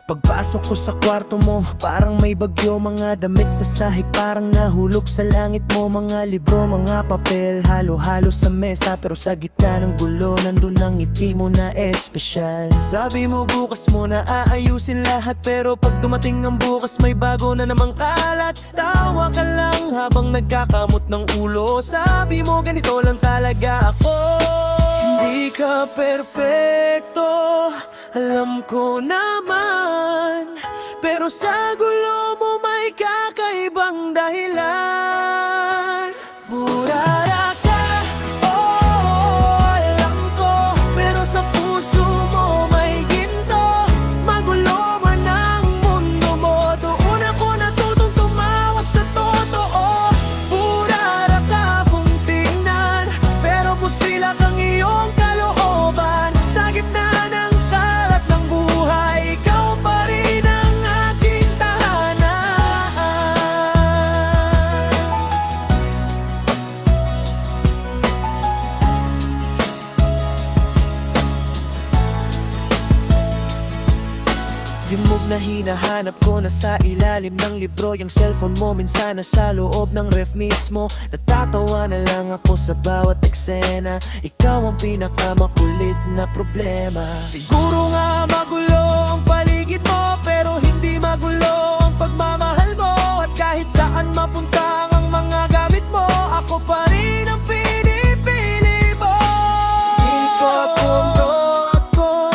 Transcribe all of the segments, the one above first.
Pagpasok ko sa kwarto mo, parang may bagyo. Mga damit sa sahig, parang nahulog sa langit mo. Mga libro, mga papel, halo-halo sa mesa. Pero sa gitna ng gulo, nandun ang ngiti mo na espesyal. Sabi mo bukas mo na aayusin lahat, pero pag dumating ang bukas, may bago na namang kalat. Tawa ka lang habang nagkakamot ng ulo. Sabi mo ganito lang talaga ako. Hindi ka perpekto, alam ko naman, pero sa gulo mo may kakaibang dahilan. Burara ka, oo, alam ko, pero sa puso mo may ginto. Magulo man ang mundo mo, doon ako natutong tumawa sa totoo. Burara ka kung tingnan, pero busila kang iyong kalooban. Sa gitna ng kalat ng buhay, ikaw pa rin ang aking tahanan. Yung move na hinahanap ko nasa ilalim ng libro. Yung cellphone mo minsan nasa loob ng ref mismo. Natatawa na lang ako sa bawat eksena. Ikaw ang pinakamakulit na problema. Siguro nga magulo ang paligid mo, pero hindi magulo ang pagmamahal mo. At kahit saan mapunta ang mga gamit mo, ako pa rin ang pinipili mo. Ipapundo ako,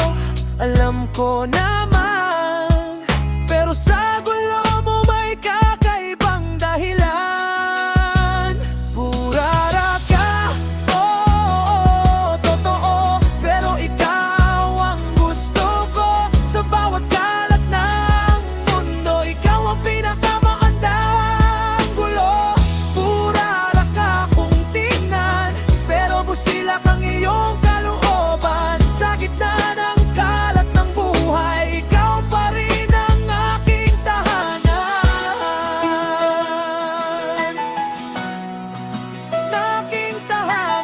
alam ko naman, pero sa gulo mo may kakaibang dahilan. Burara ka, oo, totoo, pero ikaw ang gusto ko. Sa bawat kalat ng mundo, ikaw ang pinakamagandang gulo. Burara ka kung tingnan, pero busilak ang iyong kalooban. Sa gitna ng kalat ng buhay, ikaw pa rin ang aking tahanan. Aking tahanan.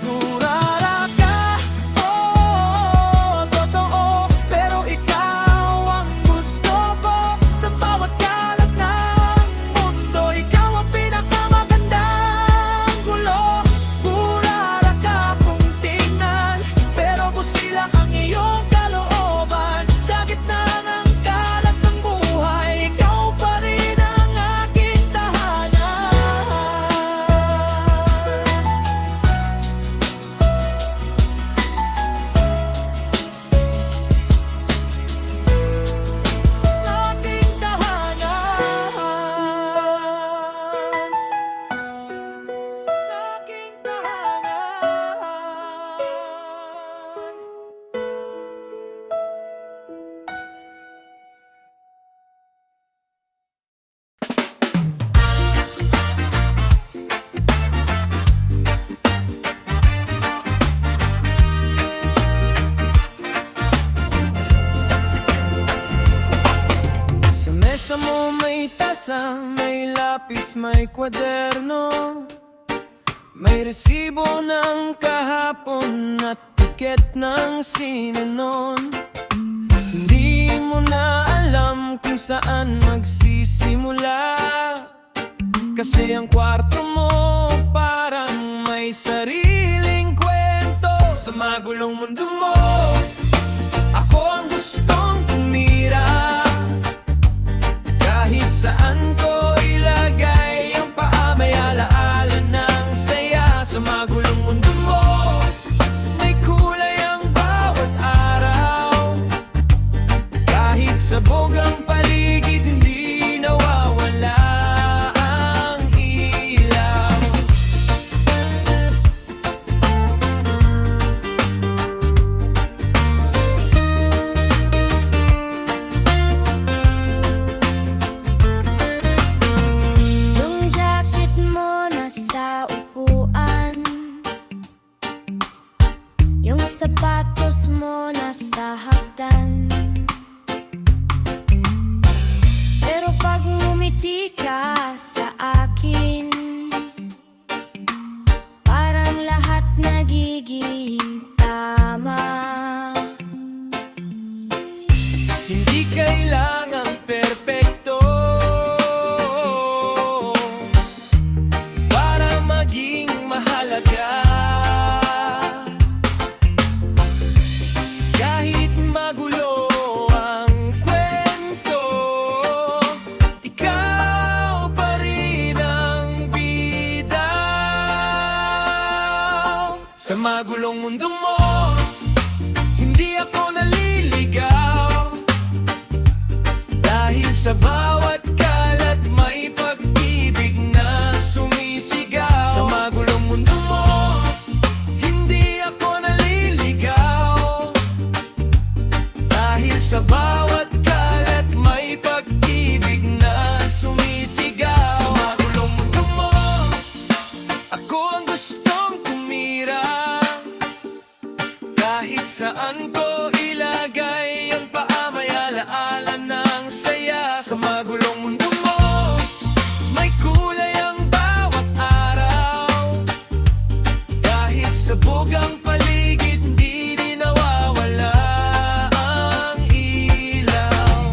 Burara ka, oo, totoo, pero ikaw ang gusto ko. Sa bawat kalat ng mundo, ikaw ang pinakamagandang gulo. Burara ka kung tingnan, pero busilak ang iyong kalooban. Sa gitna ng kalat ng buhay, ikaw pa rin ang aking tahanan. Aking tahanan. Aking tahanan. Sa mesa mo may tasa, may lapis, may kwaderno, may resibo ng kahapon at tiket ng sinanon. Hindi mo na alam kung saan magsisimula, kasi ang kwarto mo parang may sariling kwento. Sa magulong mundo mo, ako ang gustong tumira. Kahit saan ko ilagay ang paa, may alaala ng saya. Sa magulong mundo mo, may kulay ang bawat araw. Kahit sabog ang paligid, hindi nawawala ang ilaw. sapatos mo nasa hagdan. Hindi kailangang perpekto para maging mahalaga. Kahit magulo ang kwento, ikaw pa rin ang bida. Sa magulong mundo mo, hindi ako naliligaw. Dahil sa bawat kalat may pag-ibig na sumisigaw. Sa magulong mundo mo, hindi ako naliligaw. Dahil sa bawat kalat may pag-ibig na sumisigaw. Sa magulong mundo mo, ako ang gustong tumira. Kahit saan ko ilagay ang paa, may alaala ng saya. Sa magulong mundo mo, may kulay ang bawat araw. Kahit sabog ang paligid, di din nawawala ang ilaw.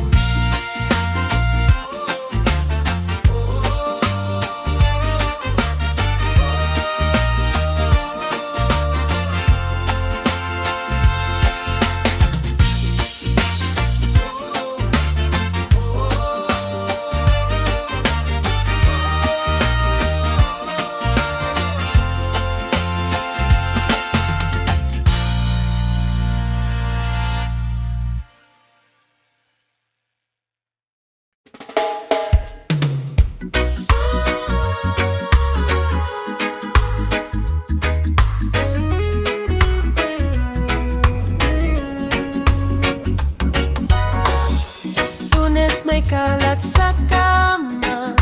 Lunes may kalat sa kama,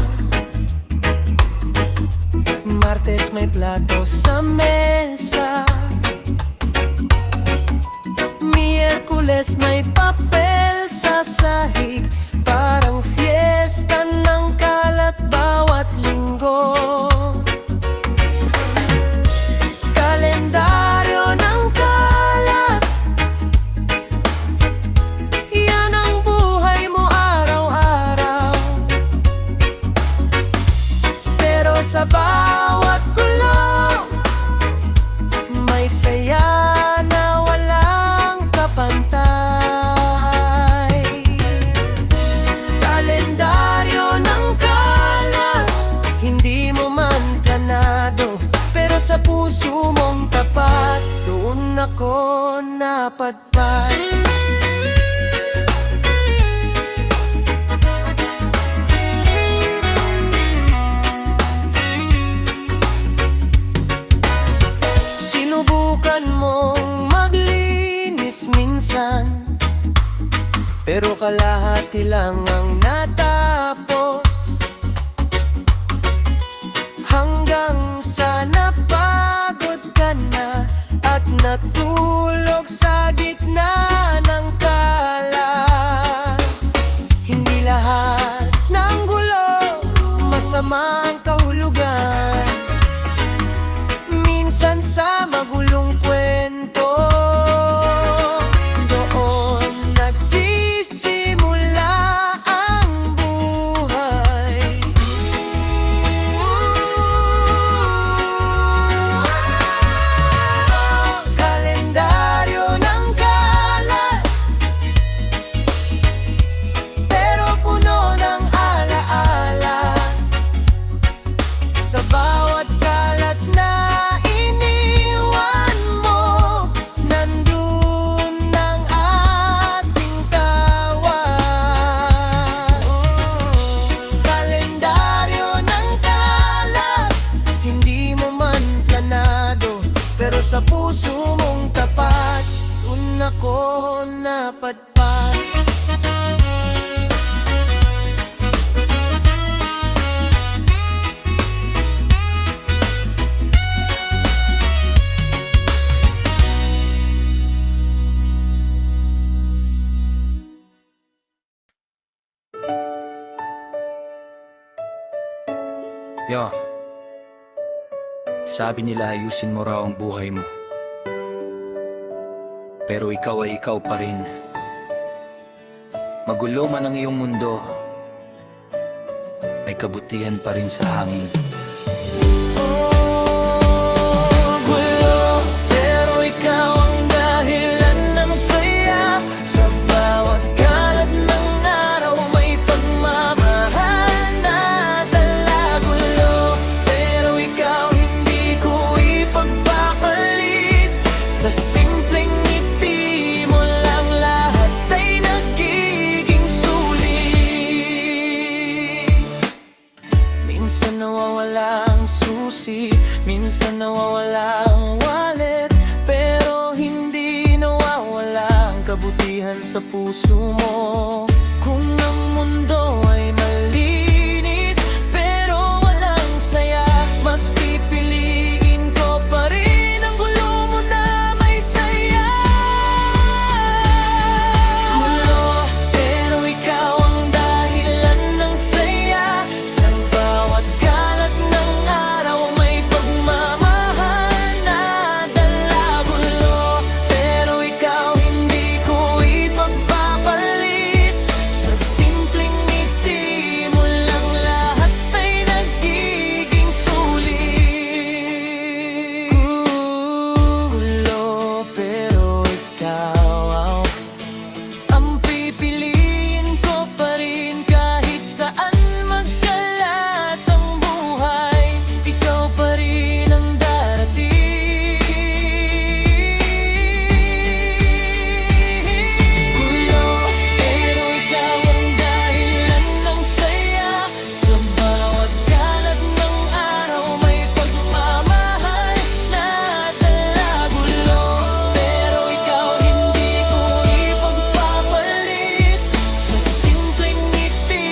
Martes may plato sa mesa, Miyerkules may papel sa sahig. Parang fiesta ng kalat bawat linggo. Kalendaryo ng kalat, yan ang buhay mo araw-araw. Pero sa bawat kulong, may saya na walang kapantay. Kalendaryo ng kalat, hindi mo man planado, pero sa puso mong tapat, doon ako napadpad. Sinubukan mong maglinis minsan, pero kalahati lang ang natapos. Hanggang sa napagod ka na at natulog sa gitna ng kalat. Hindi lahat ng gulo masama ang kahulugan. Minsan sa magulong kwento, doon nagsisimula ang buhay. Kalendaryo ng kalat, pero puno ng alaala. Sa bawat kalat na iniwan mo, nandun ang ating tawa. Kalendaryo ng kalat, hindi mo man planado, pero sa puso mong tapat, dun ako napadpad. Yo, sabi nila ayusin mo raw ang buhay mo. Pero ikaw ay ikaw pa rin. Magulo man ang iyong mundo, may kabutihan pa rin sa hangin. Gulo, pero ikaw ang dahilan ng saya. Sa bawat kalat ng araw may pagmamahal na dala. Gulo, pero ikaw hindi ko ipagpapalit. Sa simpleng ngiti mo lang lahat ay nagiging sulit. Minsan nawawala ang susi, minsan nawawala ang wallet, pero hindi nawawala ang kabutihan sa puso mo. Kung ang mundo ay malinis, pero walang saya, mas pipiliin ko pa rin ang gulo mo na may saya. Gulo, pero ikaw ang dahilan ng saya. Sa bawat kalat ng araw may pagmamahal na dala. Gulo, pero ikaw hindi ko ipagpapalit. Sa simpleng ngiti mo lang lahat ay nagiging sulit. Gulo, pero ikaw ang pipiliin ko pa rin kahit saan magkalat ang buhay. Ikaw pa rin ang darating. Gulo, pero ikaw ang dahilan ng saya. Sa bawat kalat ng araw may pagmamahal na dala. Gulo, pero ikaw hindi ko ipagpapalit. Sa simpleng ngiti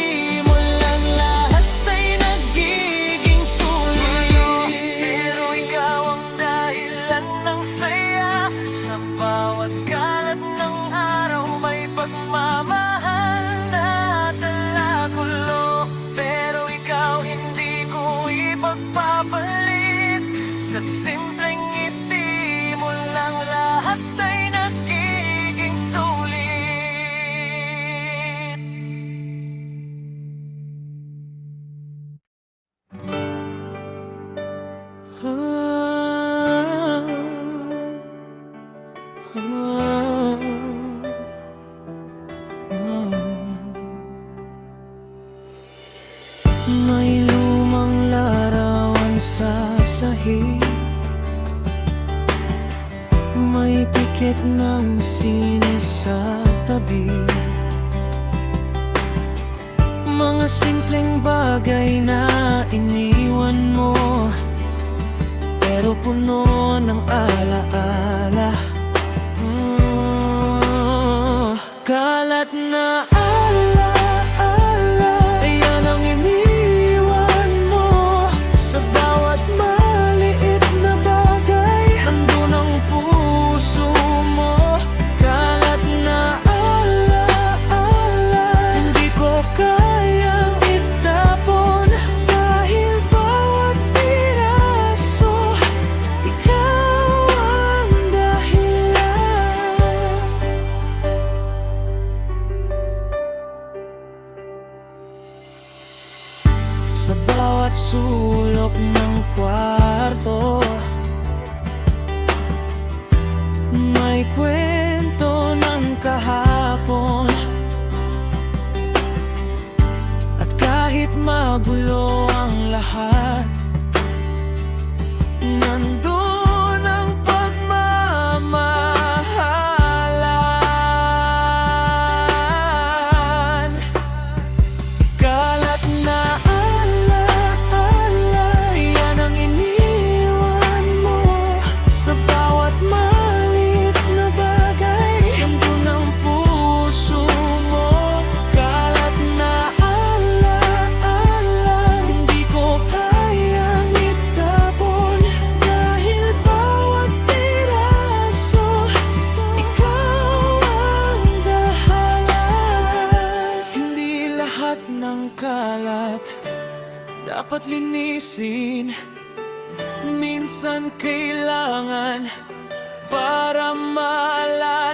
mo lang lahat ay nagiging sulit. Pero ikaw ang dahilan ng saya. Sa bawat kalat ng araw may pagmamahal na dala. Gulo, pero ikaw hindi ko ipagpapalit. Sa simpleng ngiti mo lang lahat ay nagiging sulit. May lumang larawan sa sahig, may tiket ng sine sa tabi. Mga simpleng bagay na iniwan mo, pero puno ng alaala. Kalat na alaala, yan ang iniwan mo. Sa bawat maliit na bagay, nandun ang puso mo. Kalat na alaala, hindi ko kayang itapon. Dahil bawat piraso, ikaw ang dahilan. Sa bawat sulok ng kwarto, may kwento ng kahapon. At kahit magulo ang lahat, nandun ang pagmamahalan. Kalat na alaala, yan ang iniwan mo. Sa bawat maliit na bagay, nandun ang puso mo. Kalat na alaala, hindi ko kayang itapon. Dahil bawat piraso, ikaw ang dahalan. Hindi lahat ng kalat dapat linisin. Minsan kailangan para maalala